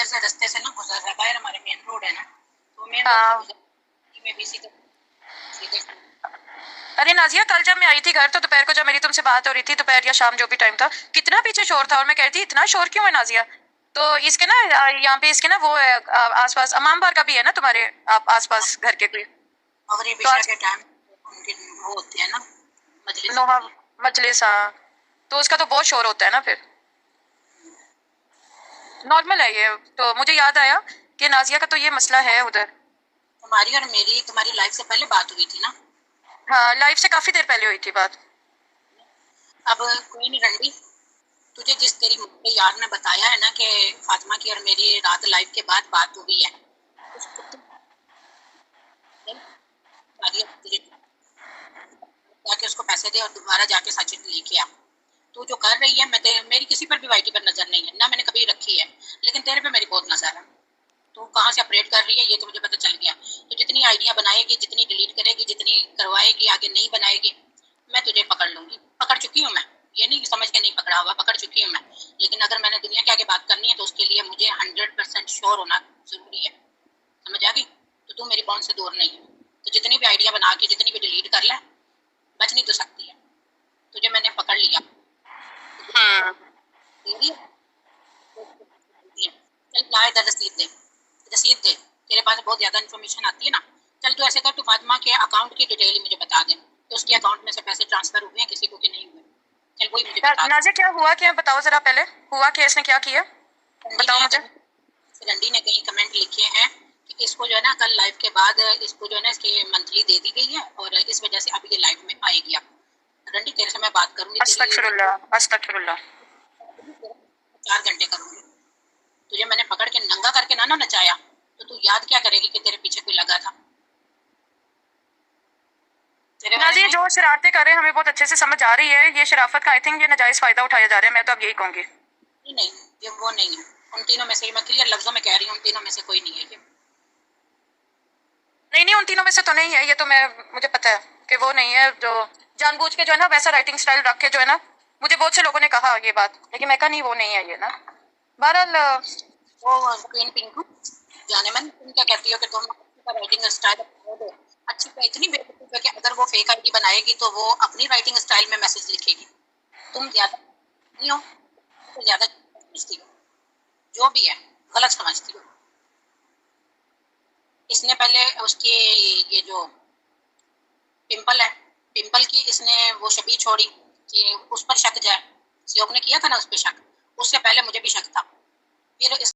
से रास्ते से ना गुजर रहा है, हमारे मेन रोड है ना, तो मेन रोड से हाँ। गुजर में भी सीधे सीधे। अरे नाजिया, कल जब मैं आई थी घर तो दोपहर को जब मेरी तुमसे बात हो रही थी, दोपहर या शाम जो भी टाइम था, कितना पीछे शोर था। और मैं कहती इतना शोर क्यों है नाजिया? तो इसके ना यहाँ पे इसके ना वो है आसपास अमाम बार का भी है ना तुम्हारे आप आसपास घर के कोई? मगरिब तो इशा आज के टाइम उनके वो होते हैं ना, मजलिस नोहा होती है। मजलिस, हाँ। तो उसका तो बहुत शोर होता है ना फिर। नॉर्मल है ये। तो मुझे याद आया कि नाजिया का तो ये मसला है उधर। तुम्हारी और मेरी तुम्हारी लाइफ से पहले बात हुई थी ना। हाँ, लाइफ से काफी देर पहले हुई थी बात। अब कोई नहीं रंडी, तुझे जिस तेरी मेरे यार ने बताया है ना कि फातिमा की और मेरी रात लाइफ के बाद बात हुई है, उसको तुम तुझे जाके उसको पैसे दे और दोबारा जाके सचिन लेके आ। तू जो कर रही है, मेरी किसी पर भी वाईटी पर नजर नहीं है ना, मैंने कभी रखी है, लेकिन तेरे पे मेरी बहुत नजर है। तू कहाँ से ऑपरेट कर रही है ये तो मुझे पता चल गया। तो जितनी आइडिया बनाएगी, जितनी डिलीट करेगी, जितनी करवाएगी, आगे नहीं बनाएगी, मैं तुझे पकड़ लूंगी। पकड़ चुकी हूँ मैं, ये नहीं समझ के नहीं पकड़ा हुआ, पकड़ चुकी हूँ मैं। लेकिन अगर मैंने दुनिया के आगे बात करनी है तो उसके लिए मुझे 100% श्योर होना जरूरी है। समझ आ गई? तो तू मेरी पहुंच से दूर नहीं है। तो जितनी भी आइडिया बना के जितनी भी डिलीट कर ले, बच नहीं तो सकती है। तुझे मैंने पकड़ लिया। हम्म। तेरी चल ला इधर रसीद दे, रसीद दे। तेरे पास बहुत ज्यादा इन्फॉर्मेशन आती है ना। चल तू ऐसे कर, तू फातिमा के अकाउंट की डिटेल ही मुझे बता दे कि उसके अकाउंट में से पैसे ट्रांसफर हुए हैं किसी को कि नहीं हुए। चल वही मुझे बता दे। नाजिया, क्या हुआ क्या बताओ जरा, पहले हुआ क्या, इसने क्या किया रंडी बताओ ने मुझे। रंडी ने कहीं कमेंट लिखे हैं कि इसको जो है ना कल लाइव के बाद इसको जो है ना इसकी मंथली दे दी गई है और इस वजह से अब ये लाइव में आएगी। अब रंडी तेरे से मैं बात करूंगी, तेरी अस्तगफिरुल्लाह अस्तगफिरुल्लाह। 4 घंटे करूंगी। तुझे मैंने पकड़ के नंगा करके ना नचाया तो तू याद क्या करेगी कि तेरे पीछे कोई लगा था। तेरे बारे नाजिया, में जो शरारतें कर रहे हैं हमें बहुत अच्छे से समझ आ रही है। ये शराफत का आई थिंक ये नाजायज फायदा उठाया जा रहा है, मैं तो अब यही कहूंगी। नहीं नहीं, ये वो नहीं है। उन तीनों में से मैं क्लियर लफ्जों में कह रही हूँ, उन तीनों में से कोई नहीं है ये। नहीं नहीं, उन तीनों में से तो नहीं है ये, तो मैं मुझे पता है कि वो नहीं है जो जानबूझ के जो है ना वैसा राइटिंग स्टाइल रख के जो है ना। मुझे बहुत से लोगों ने कहा ये बात, लेकिन मैं कहा नहीं वो नहीं है ये ना। बहरहाल वो क्वीन पिंकू, जाने मन तुम क्या कहती हो कि तुम राइटिंग स्टाइल दो। अच्छी तो इतनी बेवकूफ है कि अगर वो फेक आईडी बनाएगी तो वो अपनी राइटिंग स्टाइल में मैसेज लिखेगी। तुम ज्यादा नहीं हो तो ज्यादा समझती हो, जो भी है गलत समझती हो। इसने पहले उसकी ये जो पिंपल है, पिंपल की इसने वो शबी छोड़ी कि उस पर शक जाए। सियोग ने किया था ना उस पर शक, उससे पहले मुझे भी शक था। फिर